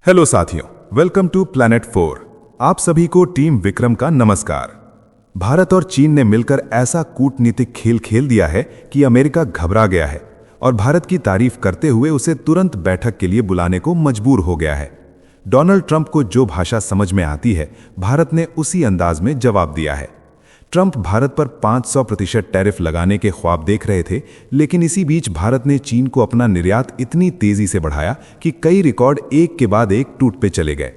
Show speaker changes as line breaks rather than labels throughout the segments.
Hello साथियों, welcome to planet 4। आप सभी को टीम विक्रम का नमस्कार। भारत और चीन ने मिलकर ऐसा कूटनीतिक खेल खेल दिया है कि अमेरिका घबरा गया है और भारत की तारीफ करते हुए उसे तुरंत बैठक के लिए बुलाने को मजबूर हो गया है। डोनाल्ड ट्रंप को जो भाषा समझ में आती है, भारत ने उसी अंदाज में जवाब दिया है। ट्रंप भारत पर 500% टैरिफ लगाने के ख्वाब देख रहे थे, लेकिन इसी बीच भारत ने चीन को अपना निर्यात इतनी तेजी से बढ़ाया कि कई रिकॉर्ड एक के बाद एक टूट पे चले गए।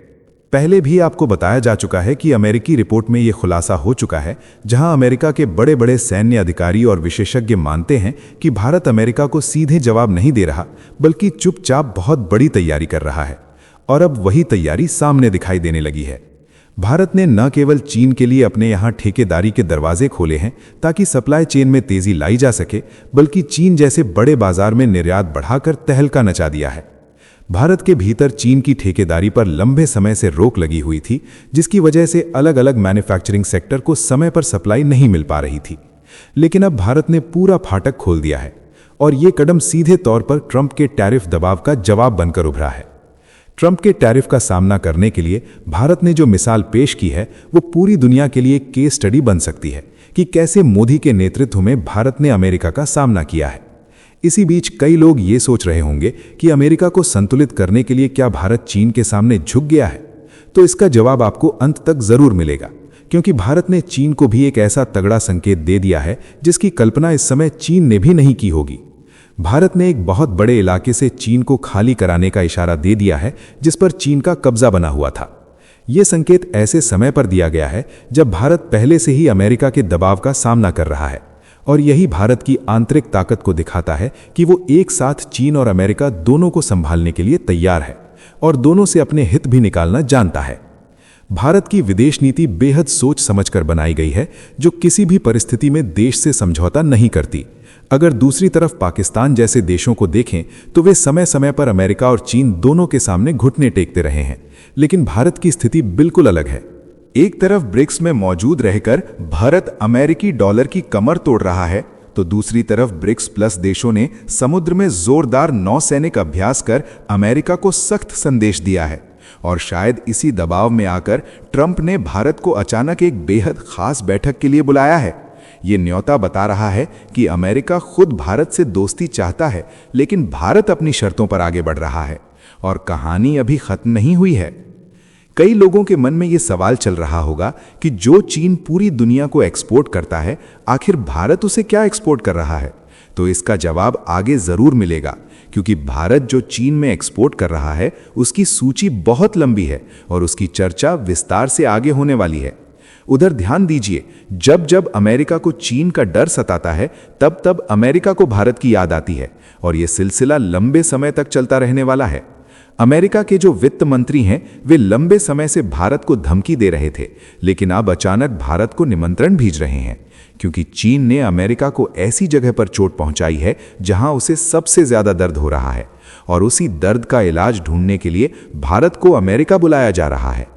पहले भी आपको बताया जा चुका है कि अमेरिकी रिपोर्ट में यह खुलासा हो चुका है, जहां अमेरिका के बड़े बड़े सैन्य अधिकारी और विशेषज्ञ मानते हैं कि भारत अमेरिका को सीधे जवाब नहीं दे रहा, बल्कि चुपचाप बहुत बड़ी तैयारी कर रहा है। और अब वही तैयारी सामने दिखाई देने लगी है। भारत ने न केवल चीन के लिए अपने यहाँ ठेकेदारी के दरवाजे खोले हैं ताकि सप्लाई चेन में तेजी लाई जा सके, बल्कि चीन जैसे बड़े बाजार में निर्यात बढ़ाकर तहलका मचा दिया है। भारत के भीतर चीन की ठेकेदारी पर लंबे समय से रोक लगी हुई थी, जिसकी वजह से अलग अलग मैन्युफैक्चरिंग सेक्टर को समय पर सप्लाई नहीं मिल पा रही थी। लेकिन अब भारत ने पूरा फाटक खोल दिया है और ये कदम सीधे तौर पर ट्रंप के टैरिफ दबाव का जवाब बनकर उभरा है। ट्रंप के टैरिफ का सामना करने के लिए भारत ने जो मिसाल पेश की है, वो पूरी दुनिया के लिए एक केस स्टडी बन सकती है कि कैसे मोदी के नेतृत्व में भारत ने अमेरिका का सामना किया है। इसी बीच कई लोग ये सोच रहे होंगे कि अमेरिका को संतुलित करने के लिए क्या भारत चीन के सामने झुक गया है? तो इसका जवाब आपको अंत तक जरूर मिलेगा, क्योंकि भारत ने चीन को भी एक ऐसा तगड़ा संकेत दे दिया है जिसकी कल्पना इस समय चीन ने भी नहीं की होगी। भारत ने एक बहुत बड़े इलाके से चीन को खाली कराने का इशारा दे दिया है, जिस पर चीन का कब्जा बना हुआ था। यह संकेत ऐसे समय पर दिया गया है जब भारत पहले से ही अमेरिका के दबाव का सामना कर रहा है, और यही भारत की आंतरिक ताकत को दिखाता है कि वो एक साथ चीन और अमेरिका दोनों को संभालने के लिए तैयार है और दोनों से अपने हित भी निकालना जानता है। भारत की विदेश नीति बेहद सोच समझकर बनाई गई है, जो किसी भी परिस्थिति में देश से समझौता नहीं करती। अगर दूसरी तरफ पाकिस्तान जैसे देशों को देखें तो वे समय समय पर अमेरिका और चीन दोनों के सामने घुटने टेकते रहे हैं, लेकिन भारत की स्थिति बिल्कुल अलग है। एक तरफ ब्रिक्स में मौजूद रहकर भारत अमेरिकी डॉलर की कमर तोड़ रहा है, तो दूसरी तरफ ब्रिक्स प्लस देशों ने समुद्र में जोरदार नौसैनिक अभ्यास कर अमेरिका को सख्त संदेश दिया है। और शायद इसी दबाव में आकर ट्रंप ने भारत को अचानक एक बेहद खास बैठक के लिए बुलाया है। ये न्योता बता रहा है कि अमेरिका खुद भारत से दोस्ती चाहता है, लेकिन भारत अपनी शर्तों पर आगे बढ़ रहा है और कहानी अभी खत्म नहीं हुई है। कई लोगों के मन में ये सवाल चल रहा होगा कि जो चीन पूरी दुनिया को एक्सपोर्ट करता है, आखिर भारत उसे क्या एक्सपोर्ट कर रहा है? तो इसका जवाब आगे जरूर मिलेगा, क्योंकि भारत जो चीन में एक्सपोर्ट कर रहा है उसकी सूची बहुत लंबी है और उसकी चर्चा विस्तार से आगे होने वाली है। उधर ध्यान दीजिए, जब जब अमेरिका को चीन का डर सताता है, तब तब अमेरिका को भारत की याद आती है, और यह सिलसिला लंबे समय तक चलता रहने वाला है। अमेरिका के जो वित्त मंत्री हैं, वे लंबे समय से भारत को धमकी दे रहे थे, लेकिन अब अचानक भारत को निमंत्रण भेज रहे हैं, क्योंकि चीन ने अमेरिका को ऐसी जगह पर चोट पहुंचाई है जहां उसे सबसे ज्यादा दर्द हो रहा है, और उसी दर्द का इलाज ढूंढने के लिए भारत को अमेरिका बुलाया जा रहा है।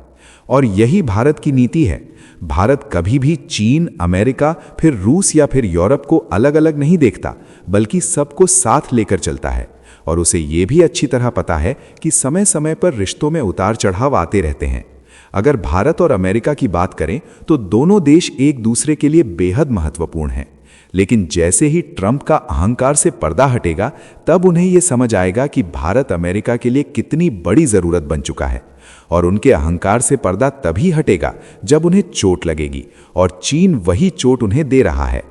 और यही भारत की नीति है। भारत कभी भी चीन, अमेरिका, फिर रूस या फिर यूरोप को अलग अलग नहीं देखता, बल्कि सबको साथ लेकर चलता है। और उसे ये भी अच्छी तरह पता है कि समय समय पर रिश्तों में उतार चढ़ाव आते रहते हैं। अगर भारत और अमेरिका की बात करें तो दोनों देश एक दूसरे के लिए बेहद महत्वपूर्ण हैं, लेकिन जैसे ही ट्रंप का अहंकार से पर्दा हटेगा, तब उन्हें यह समझ आएगा कि भारत अमेरिका के लिए कितनी बड़ी जरूरत बन चुका है। और उनके अहंकार से पर्दा तभी हटेगा जब उन्हें चोट लगेगी, और चीन वही चोट उन्हें दे रहा है।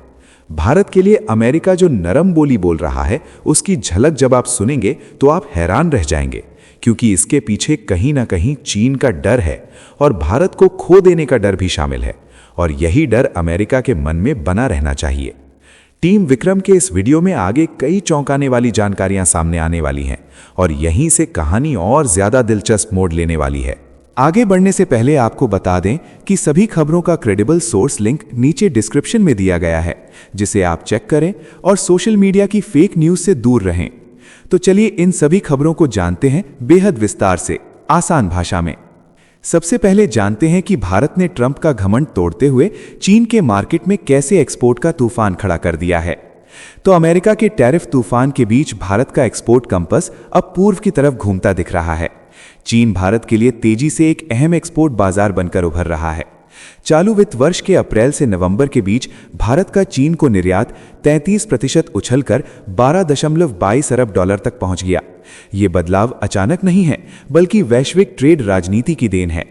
भारत के लिए अमेरिका जो नरम बोली बोल रहा है, उसकी झलक जब आप सुनेंगे तो आप हैरान रह जाएंगे, क्योंकि इसके पीछे कहीं ना कहीं चीन का डर है और भारत को खो देने का डर भी शामिल है, और यही डर अमेरिका के मन में बना रहना चाहिए। टीम विक्रम के इस वीडियो में आगे कई चौंकाने वाली जानकारियां सामने आने वाली हैं, और यहीं से कहानी और ज्यादा दिलचस्प मोड़ लेने वाली है। आगे बढ़ने से पहले आपको बता दें कि सभी खबरों का क्रेडिबल सोर्स लिंक नीचे डिस्क्रिप्शन में दिया गया है, जिसे आप चेक करें और सोशल मीडिया की फेक न्यूज से दूर रहें। तो चलिए इन सभी खबरों को जानते हैं बेहद विस्तार से, आसान भाषा में। सबसे पहले जानते हैं कि भारत ने ट्रंप का घमंड तोड़ते हुए चीन के मार्केट में कैसे एक्सपोर्ट का तूफान खड़ा कर दिया है। तो अमेरिका के टैरिफ तूफान के बीच भारत का एक्सपोर्ट कंपस अब पूर्व की तरफ घूमता दिख रहा है।
चीन भारत के लिए तेजी से एक अहम एक्सपोर्ट बाजार बनकर उभर रहा है। चालू वित्त वर्ष के अप्रैल से नवंबर के बीच भारत का चीन को निर्यात 33% उछलकर 12.22 अरब डॉलर तक पहुंच गया। ये बदलाव अचानक नहीं है, बल्कि वैश्विक ट्रेड राजनीति की देन है।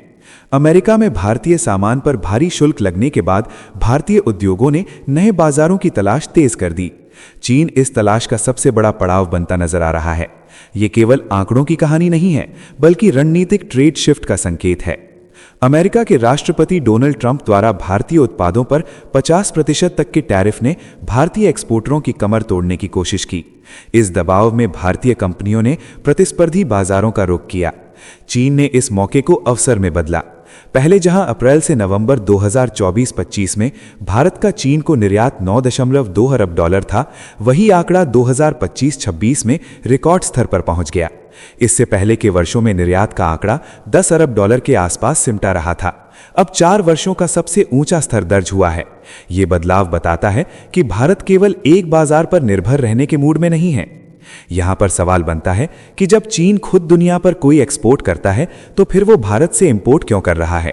अमेरिका में भारतीय सामान पर भारी शुल्क लगने के बाद भारतीय उद्योगों ने नए बाजारों की तलाश तेज कर दी। चीन इस तलाश का सबसे बड़ा पड़ाव बनता नजर आ रहा है। ये केवल आंकड़ों की कहानी नहीं है, बल्कि रणनीतिक ट्रेड शिफ्ट का संकेत है। अमेरिका के राष्ट्रपति डोनाल्ड ट्रंप द्वारा भारतीय उत्पादों पर 50% तक के टैरिफ ने भारतीय एक्सपोर्टरों की कमर तोड़ने की कोशिश की। इस दबाव में भारतीय कंपनियों ने प्रतिस्पर्धी बाजारों का रुख किया। चीन ने इस मौके को अवसर में बदला। पहले जहां अप्रैल से नवंबर 2024-25 में भारत का चीन को निर्यात 9.2 अरब डॉलर था, वही आंकड़ा 2025-26 में रिकॉर्ड स्तर पर पहुंच गया। इससे पहले के वर्षों में निर्यात का आंकड़ा 10 अरब डॉलर के आसपास सिमटा रहा था। अब 4 वर्षों का सबसे ऊंचा स्तर दर्ज हुआ है। ये बदलाव बताता है कि भारत केवल एक बाजार पर निर्भर रहने के मूड में नहीं है। यहां पर सवाल बनता है कि जब चीन खुद दुनिया पर कोई एक्सपोर्ट करता है, तो फिर वो भारत से इंपोर्ट क्यों कर रहा है?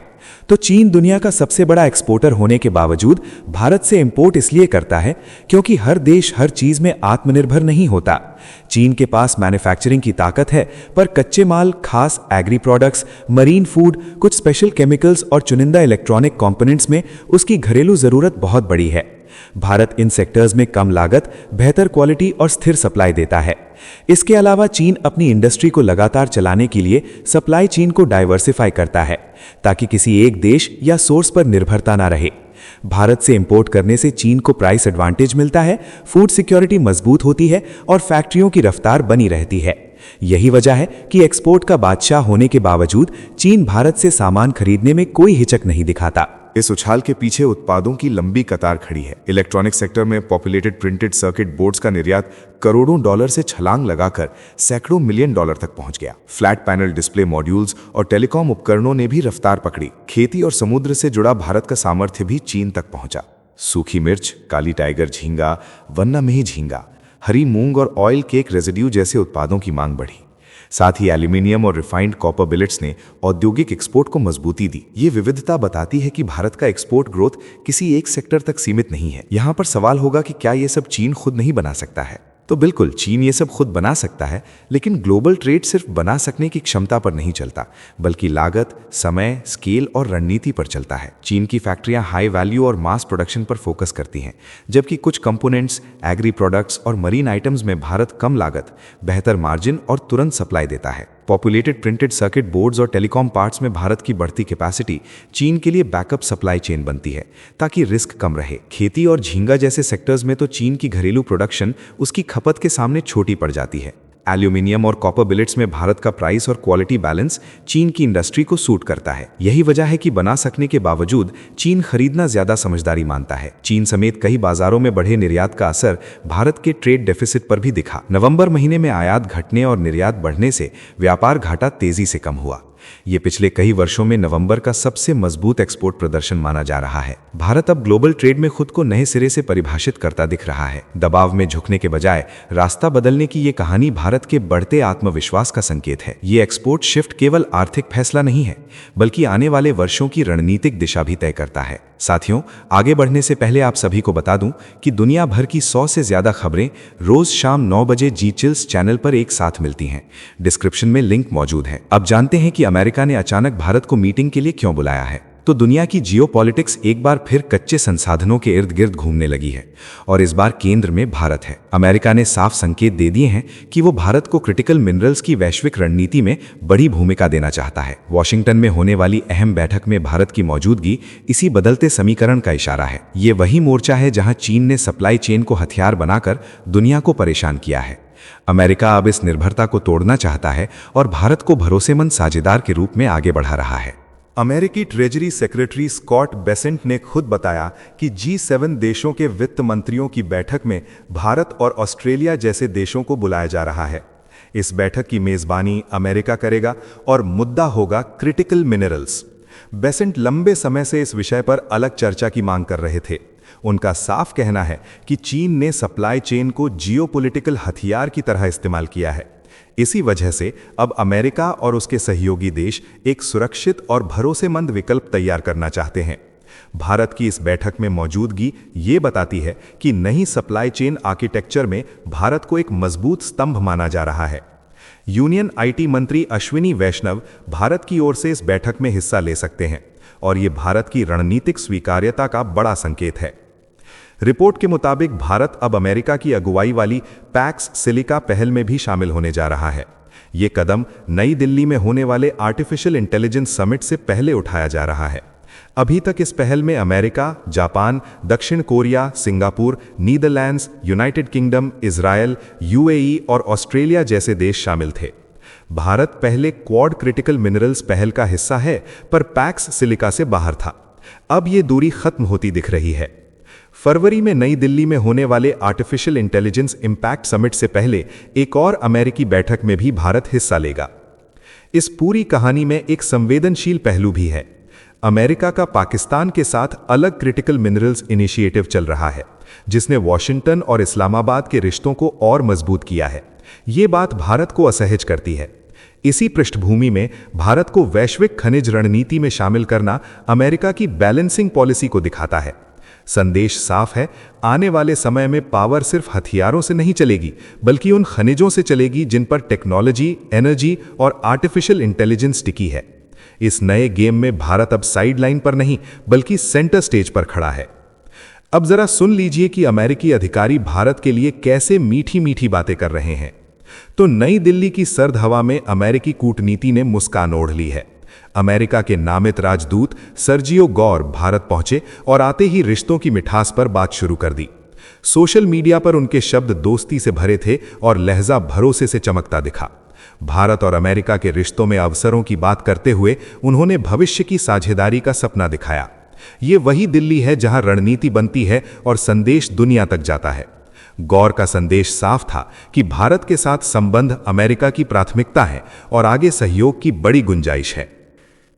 तो चीन दुनिया का सबसे बड़ा एक्सपोर्टर होने के बावजूद भारत से इंपोर्ट इसलिए करता है क्योंकि हर देश हर चीज में आत्मनिर्भर नहीं होता। चीन के पास मैन्युफैक्चरिंग की ताकत है, पर कच्चे माल, खास एग्री प्रोडक्ट्स, मरीन फूड, कुछ स्पेशल केमिकल्स और चुनिंदा इलेक्ट्रॉनिक कंपोनेंट्स में उसकी घरेलू जरूरत बहुत बड़ी है। भारत इन सेक्टर्स में कम लागत, बेहतर क्वालिटी और स्थिर सप्लाई देता है। इसके अलावा चीन अपनी इंडस्ट्री को लगातार चलाने के लिए सप्लाई चेन को डाइवर्सिफाई करता है, ताकि किसी एक देश या सोर्स पर निर्भरता ना रहे। भारत से इंपोर्ट करने से चीन को प्राइस एडवांटेज मिलता है, फूड सिक्योरिटी मजबूत होती है और फैक्ट्रियों की रफ्तार बनी रहती है। यही वजह है कि एक्सपोर्ट का बादशाह होने के बावजूद चीन भारत से सामान खरीदने में कोई हिचक नहीं दिखाता।
इस उछाल के पीछे उत्पादों की लंबी कतार खड़ी है। इलेक्ट्रॉनिक सेक्टर में पॉपुलेटेड प्रिंटेड सर्किट बोर्ड्स का निर्यात करोड़ों डॉलर से छलांग लगाकर सैकड़ों मिलियन डॉलर तक पहुंच गया। फ्लैट पैनल डिस्प्ले मॉड्यूल्स और टेलीकॉम उपकरणों ने भी रफ्तार पकड़ी। खेती और समुद्र से जुड़ा भारत का सामर्थ्य भी चीन तक पहुंचा। सूखी मिर्च, काली टाइगर झींगा, वन्ना मेही झींगा, हरी मूंग और ऑयल केक रेजिड्यू जैसे उत्पादों की मांग बढ़ी। साथ ही एल्यूमिनियम और रिफाइंड कॉपर बिलेट्स ने औद्योगिक एक्सपोर्ट को मजबूती दी। ये विविधता बताती है कि भारत का एक्सपोर्ट ग्रोथ किसी एक सेक्टर तक सीमित नहीं है। यहाँ पर सवाल होगा कि क्या ये सब चीन खुद नहीं बना सकता है? तो बिल्कुल, चीन ये सब खुद बना सकता है, लेकिन ग्लोबल ट्रेड सिर्फ बना सकने की क्षमता पर नहीं चलता, बल्कि लागत, समय, स्केल और रणनीति पर चलता है। चीन की फैक्ट्रियां हाई वैल्यू और मास प्रोडक्शन पर फोकस करती हैं, जबकि कुछ कंपोनेंट्स, एग्री प्रोडक्ट्स और मरीन आइटम्स में भारत कम लागत, बेहतर मार्जिन और तुरंत सप्लाई देता है। पॉपुलेटेड प्रिंटेड सर्किट बोर्ड्स और टेलीकॉम पार्ट्स में भारत की बढ़ती कैपेसिटी चीन के लिए बैकअप सप्लाई चेन बनती है, ताकि रिस्क कम रहे। खेती और झींगा जैसे सेक्टर्स में तो चीन की घरेलू प्रोडक्शन उसकी खपत के सामने छोटी पड़ जाती है। एल्यूमिनियम और कॉपर बिलेट्स में भारत का प्राइस और क्वालिटी बैलेंस चीन की इंडस्ट्री को सूट करता है। यही वजह है कि बना सकने के बावजूद चीन खरीदना ज्यादा समझदारी मानता है। चीन समेत कई बाजारों में बढ़े निर्यात का असर भारत के ट्रेड डेफिसिट पर भी दिखा। नवंबर महीने में आयात घटने और निर्यात बढ़ने से व्यापार घाटा तेजी से कम हुआ। ये पिछले कई वर्षों में नवंबर का सबसे मजबूत एक्सपोर्ट प्रदर्शन माना जा रहा है। भारत अब ग्लोबल ट्रेड में खुद को नए सिरे से परिभाषित करता दिख रहा है। दबाव में झुकने के बजाय रास्ता बदलने की ये कहानी भारत के बढ़ते आत्मविश्वास का संकेत है। ये एक्सपोर्ट शिफ्ट केवल आर्थिक फैसला नहीं है, बल्कि आने वाले वर्षों की रणनीतिक दिशा भी तय करता है। साथियों, आगे बढ़ने से पहले आप सभी को बता दूं कि दुनिया भर की 100 से ज्यादा खबरें रोज शाम 9 बजे जी चिल्स चैनल पर एक साथ मिलती हैं। डिस्क्रिप्शन में लिंक मौजूद है। अब जानते हैं कि अमेरिका ने अचानक भारत को मीटिंग के लिए क्यों बुलाया है। तो दुनिया की जियोपॉलिटिक्स एक बार फिर कच्चे संसाधनों के इर्द गिर्द घूमने लगी है, और इस बार केंद्र में भारत है। अमेरिका ने साफ संकेत दे दिए हैं कि वो भारत को क्रिटिकल मिनरल्स की वैश्विक रणनीति में बड़ी भूमिका देना चाहता है। वॉशिंगटन में होने वाली अहम बैठक में भारत की मौजूदगी इसी बदलते समीकरण का इशारा है। ये वही मोर्चा है जहां चीन ने सप्लाई चेन को हथियार बनाकर दुनिया को परेशान किया है। अमेरिका अब इस निर्भरता को तोड़ना चाहता है और भारत को भरोसेमंद साझेदार के रूप में आगे बढ़ा रहा है। अमेरिकी ट्रेजरी सेक्रेटरी स्कॉट बेसेंट ने खुद बताया कि G7 देशों के वित्त मंत्रियों की बैठक में भारत और ऑस्ट्रेलिया जैसे देशों को बुलाया जा रहा है। इस बैठक की मेजबानी अमेरिका करेगा और मुद्दा होगा क्रिटिकल मिनरल्स। बेसेंट लंबे समय से इस विषय पर अलग चर्चा की मांग कर रहे थे। उनका साफ कहना है कि चीन ने सप्लाई चेन को जियोपॉलिटिकल हथियार की तरह इस्तेमाल किया है। इसी वजह से अब अमेरिका और उसके सहयोगी देश एक सुरक्षित और भरोसेमंद विकल्प तैयार करना चाहते हैं। भारत की इस बैठक में मौजूदगी ये बताती है कि नई सप्लाई चेन आर्किटेक्चर में भारत को एक मजबूत स्तंभ माना जा रहा है। यूनियन आईटी मंत्री अश्विनी वैष्णव भारत की ओर से इस बैठक में हिस्सा ले सकते हैं और ये भारत की रणनीतिक स्वीकार्यता का बड़ा संकेत है। रिपोर्ट के मुताबिक भारत अब अमेरिका की अगुवाई वाली पैक्स सिलिका पहल में भी शामिल होने जा रहा है। ये कदम नई दिल्ली में होने वाले आर्टिफिशियल इंटेलिजेंस समिट से पहले उठाया जा रहा है। अभी तक इस पहल में अमेरिका, जापान, दक्षिण Korea, Singapore, Netherlands, United kingdom, Israel, UAE और ऑस्ट्रेलिया जैसे देश शामिल थे। भारत पहले क्वाड क्रिटिकल मिनरल्स पहल का हिस्सा है, पर पैक्स सिलिका से बाहर था। अब ये दूरी खत्म होती दिख रही है। फरवरी में नई दिल्ली में होने वाले आर्टिफिशियल इंटेलिजेंस इंपैक्ट समिट से पहले एक और अमेरिकी बैठक में भी भारत हिस्सा लेगा। इस पूरी कहानी में एक संवेदनशील पहलू भी है। अमेरिका का पाकिस्तान के साथ अलग क्रिटिकल मिनरल्स इनिशिएटिव चल रहा है, जिसने वॉशिंगटन और इस्लामाबाद के रिश्तों को और मजबूत किया है। ये बात भारत को असहज करती है। इसी पृष्ठभूमि में भारत को वैश्विक खनिज रणनीति में शामिल करना अमेरिका की बैलेंसिंग पॉलिसी को दिखाता है। संदेश साफ है, आने वाले समय में पावर सिर्फ हथियारों से नहीं चलेगी, बल्कि उन खनिजों से चलेगी जिन पर टेक्नोलॉजी, एनर्जी और आर्टिफिशियल इंटेलिजेंस टिकी है। इस नए गेम में भारत अब साइडलाइन पर नहीं, बल्कि सेंटर स्टेज पर खड़ा है। अब जरा सुन लीजिए कि अमेरिकी अधिकारी भारत के लिए कैसे मीठी मीठी बातें कर रहे हैं। तो नई दिल्ली की सर्द हवा में अमेरिकी कूटनीति ने मुस्कान ओढ़ ली है। अमेरिका के नामित राजदूत सर्जियो गौर भारत पहुंचे और आते ही रिश्तों की मिठास पर बात शुरू कर दी। सोशल मीडिया पर उनके शब्द दोस्ती से भरे थे और लहजा भरोसे से चमकता दिखा। भारत और अमेरिका के रिश्तों में अवसरों की बात करते हुए उन्होंने भविष्य की साझेदारी का सपना दिखाया। ये वही दिल्ली है जहां रणनीति बनती है और संदेश दुनिया तक जाता है। गौर का संदेश साफ था कि भारत के साथ संबंध अमेरिका की प्राथमिकता है और आगे सहयोग की बड़ी गुंजाइश है।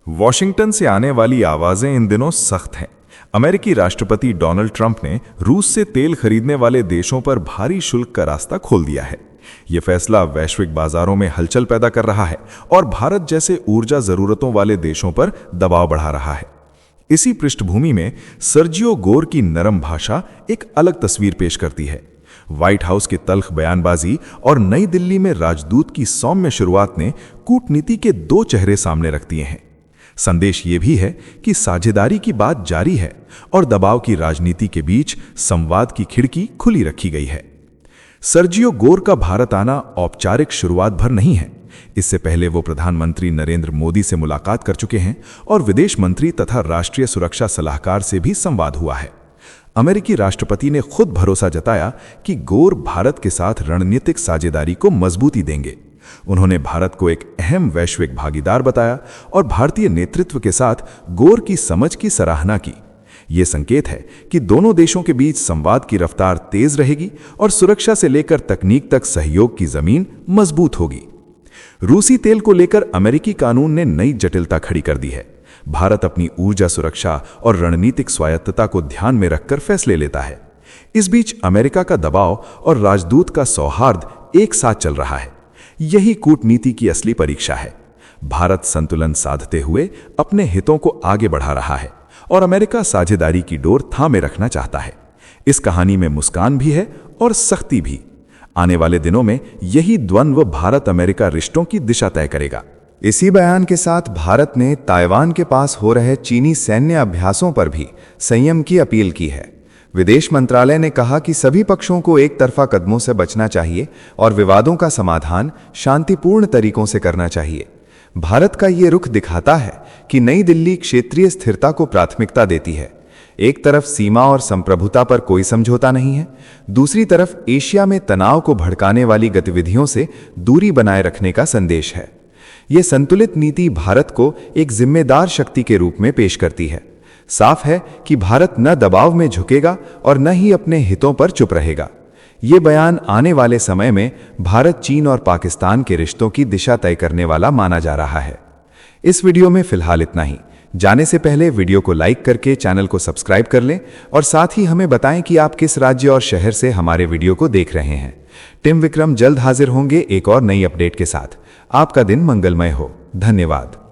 वॉशिंगटन से आने वाली आवाजें इन दिनों सख्त हैं। अमेरिकी राष्ट्रपति डोनाल्ड ट्रंप ने रूस से तेल खरीदने वाले देशों पर भारी शुल्क का रास्ता खोल दिया है। यह फैसला वैश्विक बाजारों में हलचल पैदा कर रहा है और भारत जैसे ऊर्जा जरूरतों वाले देशों पर दबाव बढ़ा रहा है। इसी पृष्ठभूमि में सर्जियो गोर की नरम भाषा एक अलग तस्वीर पेश करती है। व्हाइट हाउस की तल्ख बयानबाजी और नई दिल्ली में राजदूत की सौम्य शुरुआत ने कूटनीति के दो चेहरे सामने रख दिए हैं। संदेश ये भी है कि साझेदारी की बात जारी है और दबाव की राजनीति के बीच संवाद की खिड़की खुली रखी गई है। सर्जियो गोर का भारत आना औपचारिक शुरुआत भर नहीं है। इससे पहले वो प्रधानमंत्री नरेंद्र मोदी से मुलाकात कर चुके हैं और विदेश मंत्री तथा राष्ट्रीय सुरक्षा सलाहकार से भी संवाद हुआ है। अमेरिकी राष्ट्रपति ने खुद भरोसा जताया कि गोर भारत के साथ रणनीतिक साझेदारी को मजबूती देंगे। उन्होंने भारत को एक अहम वैश्विक भागीदार बताया और भारतीय नेतृत्व के साथ गोर की समझ की सराहना की। ये संकेत है कि दोनों देशों के बीच संवाद की रफ्तार तेज रहेगी और सुरक्षा से लेकर तकनीक तक सहयोग की जमीन मजबूत होगी। रूसी तेल को लेकर अमेरिकी कानून ने नई जटिलता खड़ी कर दी है। भारत अपनी ऊर्जा सुरक्षा और रणनीतिक स्वायत्तता को ध्यान में रखकर फैसले लेता है। इस बीच अमेरिका का दबाव और राजदूत का सौहार्द एक साथ चल रहा है। यही कूटनीति की असली परीक्षा है। भारत संतुलन साधते हुए अपने हितों को आगे बढ़ा रहा है और अमेरिका साझेदारी की डोर थामे रखना चाहता है। इस कहानी में मुस्कान भी है और सख्ती भी। आने वाले दिनों में यही द्वंद्व भारत अमेरिका रिश्तों की दिशा तय करेगा।
इसी बयान के साथ भारत ने ताइवान के पास हो रहे चीनी सैन्य अभ्यासों पर भी संयम की अपील की है। विदेश मंत्रालय ने कहा कि सभी पक्षों को एक तरफा कदमों से बचना चाहिए और विवादों का समाधान शांतिपूर्ण तरीकों से करना चाहिए। भारत का ये रुख दिखाता है कि नई दिल्ली क्षेत्रीय स्थिरता को प्राथमिकता देती है। एक तरफ सीमा और संप्रभुता पर कोई समझौता नहीं है, दूसरी तरफ एशिया में तनाव को भड़काने वाली गतिविधियों से दूरी बनाए रखने का संदेश है। यह संतुलित नीति भारत को एक जिम्मेदार शक्ति के रूप में पेश करती है। साफ है कि भारत न दबाव में झुकेगा और न ही अपने हितों पर चुप रहेगा। ये बयान आने वाले समय में भारत, चीन और पाकिस्तान के रिश्तों की दिशा तय करने वाला माना जा रहा है। इस वीडियो में फिलहाल इतना ही। जाने से पहले वीडियो को लाइक करके चैनल को सब्सक्राइब कर लें और साथ ही हमें बताएं कि आप किस राज्य और शहर से हमारे वीडियो को देख रहे हैं। टिम विक्रम जल्द हाजिर होंगे एक और नई अपडेट के साथ। आपका दिन मंगलमय हो। धन्यवाद।